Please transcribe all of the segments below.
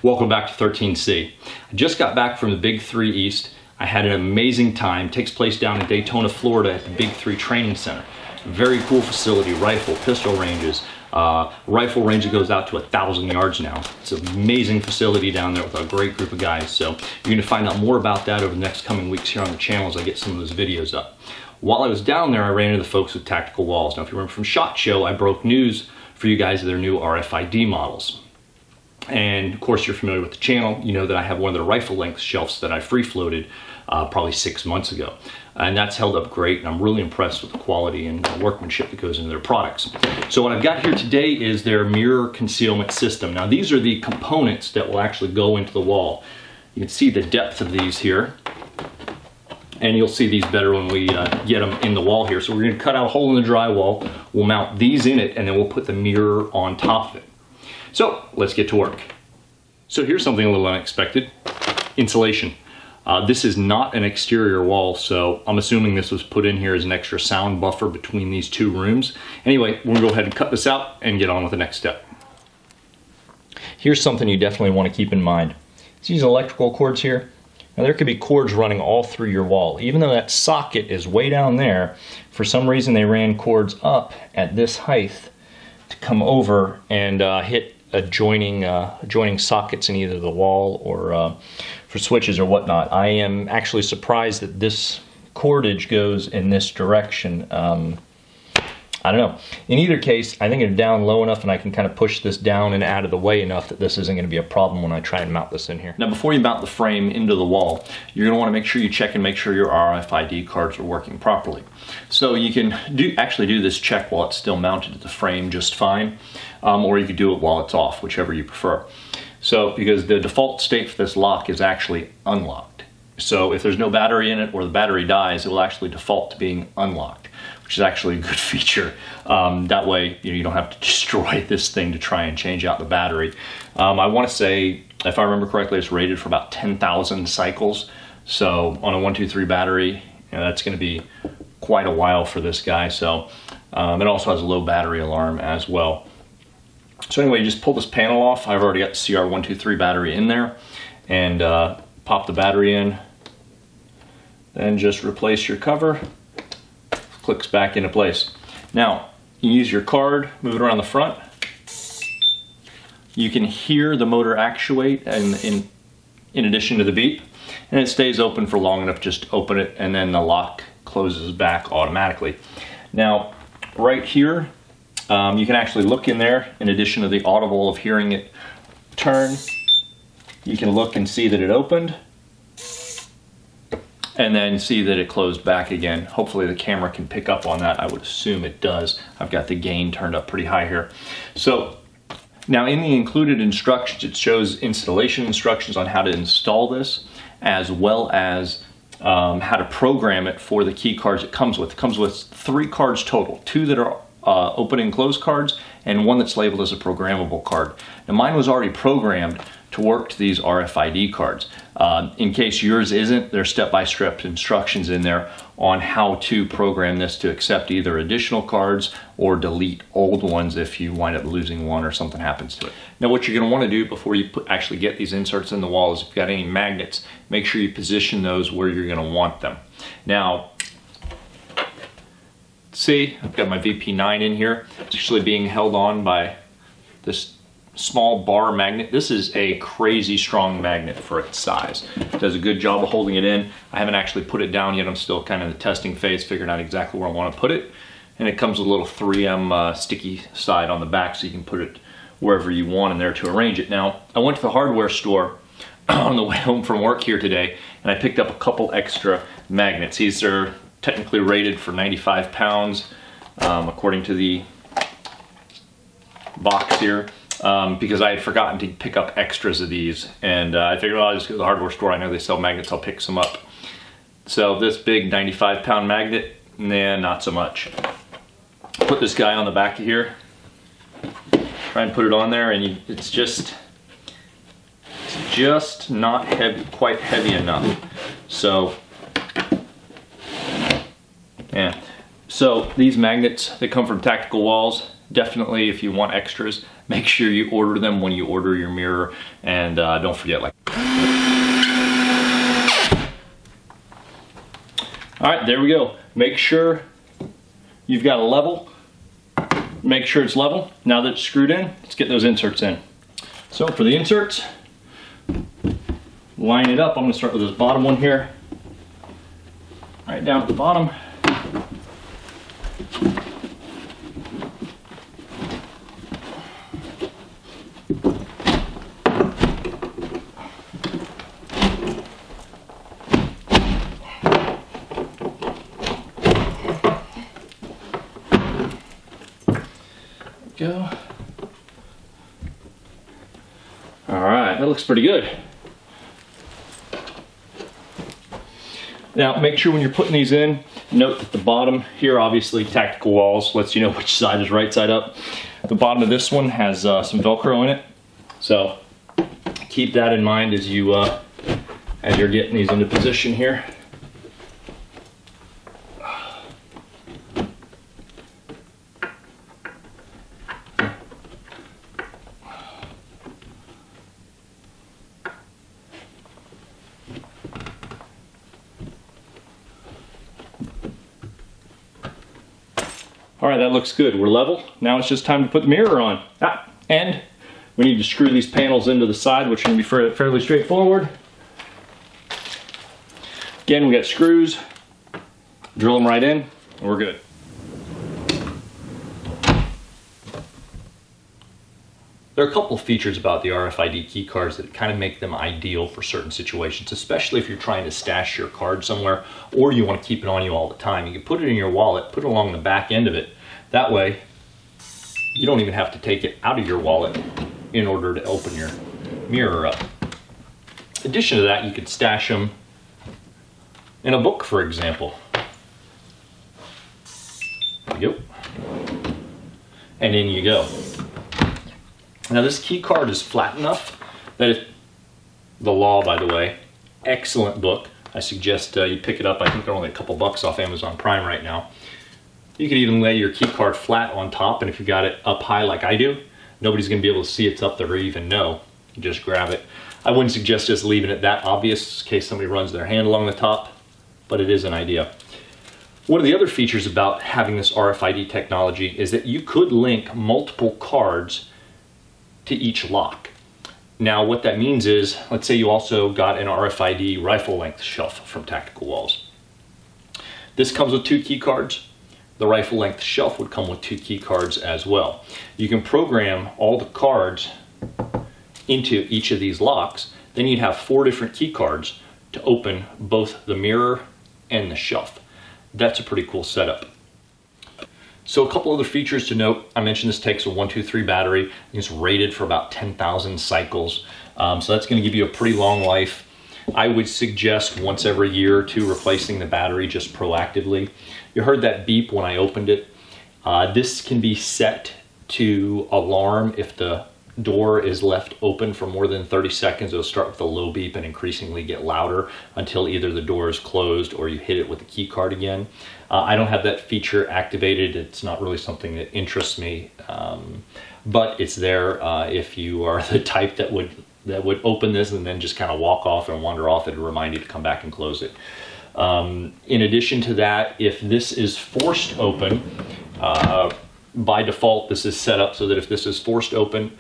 Welcome back to 13C. I just got back from the Big 3 East. I had an amazing time. It takes place down in Daytona, Florida at the Big 3 Training Center. Very cool facility, rifle, pistol ranges. Rifle range that goes out to 1,000 yards now. It's an amazing facility down there with a great group of guys. So you're going to find out more about that over the next coming weeks here on the channel as I get some of those videos up. While I was down there, I ran into the folks with Tactical Walls. Now, if you remember from SHOT Show, I broke news for you guys of their new RFID models. And of course, you're familiar with the channel. You know that I have one of their rifle length shelves that I free floated probably 6 months ago. And that's held up great, and I'm really impressed with the quality and the workmanship that goes into their products. So what I've got here today is their Mirror Concealment system. Now, these are the components that will actually go into the wall. You can see the depth of these here, and you'll see these better when we get them in the wall here. So we're going to cut out a hole in the drywall, we'll mount these in it, and then we'll put the mirror on top of it. So let's get to work. So here's something a little unexpected: insulation. This is not an exterior wall, so I'm assuming this was put in here as an extra sound buffer between these two rooms. Anyway, we're gonna go ahead and cut this out and get on with the next step. Here's something you definitely want to keep in mind. See these electrical cords here? Now there could be cords running all through your wall. Even though that socket is way down there, for some reason they ran cords up at this height to come over and hit adjoining sockets in either the wall or for switches or whatnot. I am actually surprised that this cordage goes in this direction. I don't know. In either case, I think it's down low enough and I can kind of push this down and out of the way enough that this isn't going to be a problem when I try and mount this in here. Now, before you mount the frame into the wall, you're going to want to make sure you check and make sure your RFID cards are working properly. So you can actually do this check while it's still mounted to the frame just fine, or you could do it while it's off, whichever you prefer. So, because the default state for this lock is actually unlocked. So if there's no battery in it or the battery dies, it will actually default to being unlocked, which is actually a good feature. That way, you don't have to destroy this thing to try and change out the battery. I want to say, if I remember correctly, it's rated for about 10,000 cycles. So on a 123 battery, that's going to be quite a while for this guy. So it also has a low battery alarm as well. So anyway, you just pull this panel off. I've already got the CR123 battery in there, and pop the battery in. Then just replace your cover. Clicks back into place. Now, you use your card, move it around the front. You can hear the motor actuate in addition to the beep, and it stays open for long enough. Just open it, and then the lock closes back automatically. Now, right here, you can actually look in there. In addition to the audible of hearing it turn, you can look and see that it opened, and then see that it closed back again. Hopefully the camera can pick up on that. I would assume it does. I've got the gain turned up pretty high here. So now in the included instructions, it shows installation instructions on how to install this, as well as how to program it for the key cards it comes with. It comes with 3 cards total, 2 that are open and close cards, and 1 that's labeled as a programmable card. Now mine was already programmed to work to these RFID cards. In case yours isn't, there's step-by-step instructions in there on how to program this to accept either additional cards or delete old ones if you wind up losing one or something happens to it. Now what you're going to want to do before you actually get these inserts in the wall is, if you've got any magnets, make sure you position those where you're going to want them. Now, see, I've got my VP9 in here. It's actually being held on by this small bar magnet. This is a crazy strong magnet for its size. It does a good job of holding it in. I haven't actually put it down yet. I'm still kind of in the testing phase, figuring out exactly where I want to put it. And it comes with a little 3M sticky side on the back, so you can put it wherever you want in there to arrange it. Now, I went to the hardware store on the way home from work here today, and I picked up a couple extra magnets. These are technically rated for 95 pounds, according to the box here. Because I had forgotten to pick up extras of these, and I figured, well, I'll just go to the hardware store. I know they sell magnets, I'll pick some up. So this big 95-pound magnet, nah, not so much. Put this guy on the back of here, try and put it on there, and it's just not heavy, quite heavy enough. So yeah. So these magnets that come from Tactical Walls, definitely if you want extras, make sure you order them when you order your mirror, and don't forget, like. All right, there we go. Make sure you've got a level. Make sure it's level. Now that it's screwed in, let's get those inserts in. So for the inserts, line it up. I'm gonna start with this bottom one here. Right down at the bottom. Go. All right, that looks pretty good. Now make sure when you're putting these in, note that the bottom here, obviously Tactical Walls lets you know which side is right side up. The bottom of this one has some Velcro in it, so keep that in mind as you're getting these into position here. All right, that looks good. We're level. Now it's just time to put the mirror on. And we need to screw these panels into the side, which can be fairly straightforward. Again, we got screws. Drill them right in, and we're good. There are a couple of features about the RFID key cards that kind of make them ideal for certain situations, especially if you're trying to stash your card somewhere or you want to keep it on you all the time. You can put it in your wallet, put it along the back end of it. That way, you don't even have to take it out of your wallet in order to open your mirror up. In addition to that, you could stash them in a book, for example. There you go. And in you go. Now this key card is flat enough that if The Law, by the way, excellent book. I suggest you pick it up. I think they're only a couple bucks off Amazon Prime right now. You can even lay your key card flat on top, and if you got it up high like I do, nobody's going to be able to see it's up there or even know. You just grab it. I wouldn't suggest just leaving it that obvious in case somebody runs their hand along the top, but it is an idea. One of the other features about having this RFID technology is that you could link multiple cards to each lock. Now what that means is, let's say you also got an RFID rifle length shelf from Tactical Walls. This comes with 2 key cards. The rifle length shelf would come with 2 key cards as well. You can program all the cards into each of these locks. Then you'd have 4 different key cards to open both the mirror and the shelf. That's a pretty cool setup. So a couple other features to note. I mentioned this takes a 123 battery. It's rated for about 10,000 cycles. So that's going to give you a pretty long life. I would suggest once every year or 2 replacing the battery just proactively. You heard that beep when I opened it. This can be set to alarm if the door is left open for more than 30 seconds. It'll start with a low beep and increasingly get louder until either the door is closed or you hit it with the key card again. I don't have that feature activated. It's not really something that interests me, but it's there if you are the type that would open this and then just kind of walk off and wander off. It'll remind you to come back and close it. In addition to that, if this is forced open, by default this is set up so that if this is forced open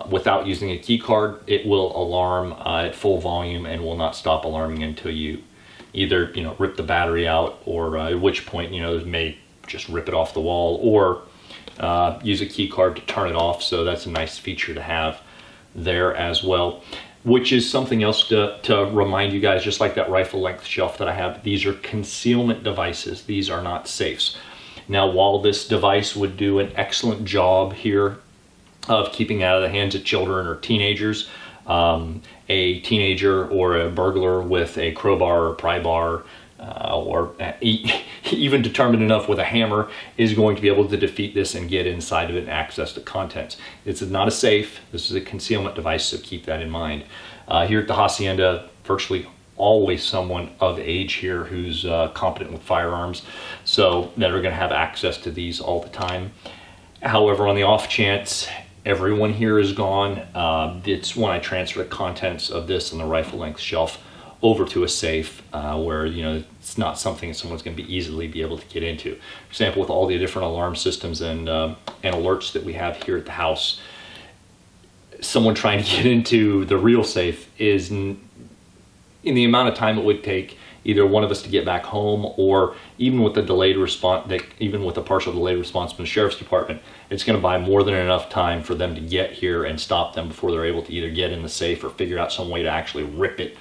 without using a key card, it will alarm at full volume and will not stop alarming until you either rip the battery out, or at which point it may just rip it off the wall, or use a key card to turn it off. So that's a nice feature to have there as well, which is something else to remind you guys, just like that rifle length shelf that I have, these are concealment devices. These are not safes. Now, while this device would do an excellent job here of keeping out of the hands of children or teenagers, a teenager or a burglar with a crowbar or pry bar, or even determined enough with a hammer, is going to be able to defeat this and get inside of it and access the contents. This is not a safe. This is a concealment device, so keep that in mind. Here at the Hacienda, virtually always someone of age here who's competent with firearms, so that are going to have access to these all the time. However, on the off chance everyone here is gone, it's when I transfer the contents of this and the rifle length shelf over to a safe where, you know, it's not something someone's going to be easily be able to get into. For example, with all the different alarm systems and alerts that we have here at the house, someone trying to get into the real safe is, in the amount of time it would take either one of us to get back home, or even with the delayed response, even with a partial delayed response from the sheriff's department, it's going to buy more than enough time for them to get here and stop them before they're able to either get in the safe or figure out some way to actually rip it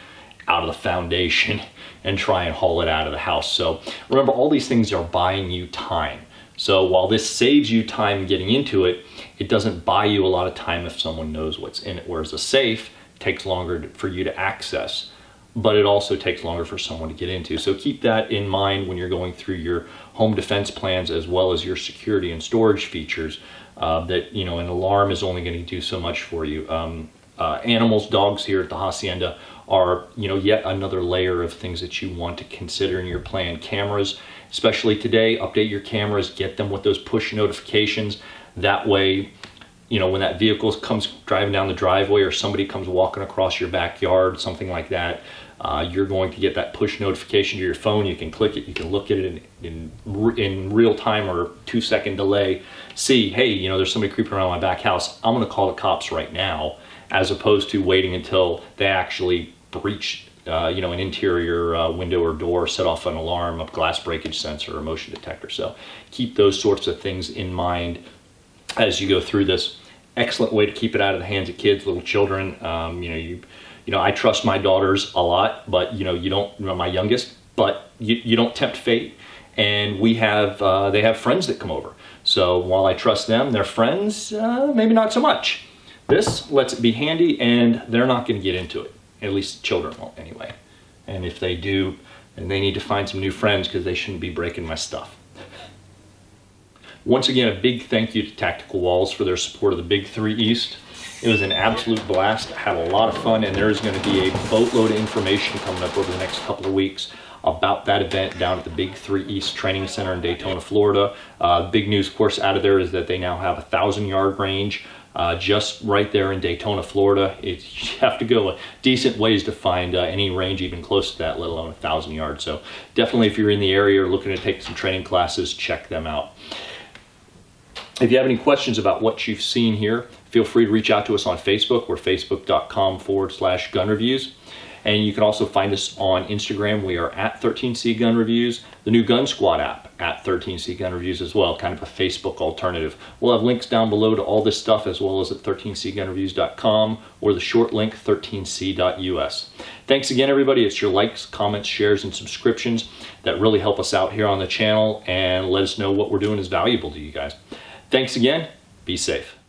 out of the foundation and try and haul it out of the house. So remember, all these things are buying you time. So while this saves you time getting into it, it doesn't buy you a lot of time if someone knows what's in it, whereas a safe takes longer for you to access, but it also takes longer for someone to get into. So keep that in mind when you're going through your home defense plans, as well as your security and storage features, that, you know, an alarm is only going to do so much for you. Animals, dogs here at the hacienda are, you know, yet another layer of things that you want to consider in your plan. Cameras, especially today, update your cameras, get them with those push notifications. That way, you know, when that vehicle comes driving down the driveway or somebody comes walking across your backyard, something like that, you're going to get that push notification to your phone. You can click it, you can look at it in real time or 2-second delay. See, hey, you know, there's somebody creeping around my back house. I'm going to call the cops right now, as opposed to waiting until they actually breach, you know, an interior window or door, set off an alarm, a glass breakage sensor, or motion detector. So keep those sorts of things in mind as you go through this. Excellent way to keep it out of the hands of kids, little children. You know, I trust my daughters a lot, but you know, my youngest, but you don't tempt fate. And we have, they have friends that come over. So while I trust them, their friends, maybe not so much. This lets it be handy, and they're not going to get into it. At least children won't anyway. And if they do, then they need to find some new friends, because they shouldn't be breaking my stuff. Once again, a big thank you to Tactical Walls for their support of the Big 3 East. It was an absolute blast. I had a lot of fun, and there is going to be a boatload of information coming up over the next couple of weeks about that event down at the Big 3 East Training Center in Daytona, Florida. Big news, of course, out of there is that they now have a 1,000-yard range just right there in Daytona, Florida. You have to go a decent ways to find any range even close to that, let alone 1,000 yards. So definitely, if you're in the area or looking to take some training classes, check them out. If you have any questions about what you've seen here, feel free to reach out to us on Facebook. We're facebook.com/gun reviews. And you can also find us on Instagram. We are at 13C Gun Reviews. The new Gun Squad app at 13C Gun Reviews as well, kind of a Facebook alternative. We'll have links down below to all this stuff, as well as at 13cgunreviews.com, or the short link 13c.us. Thanks again, everybody. It's your likes, comments, shares, and subscriptions that really help us out here on the channel and let us know what we're doing is valuable to you guys. Thanks again. Be safe.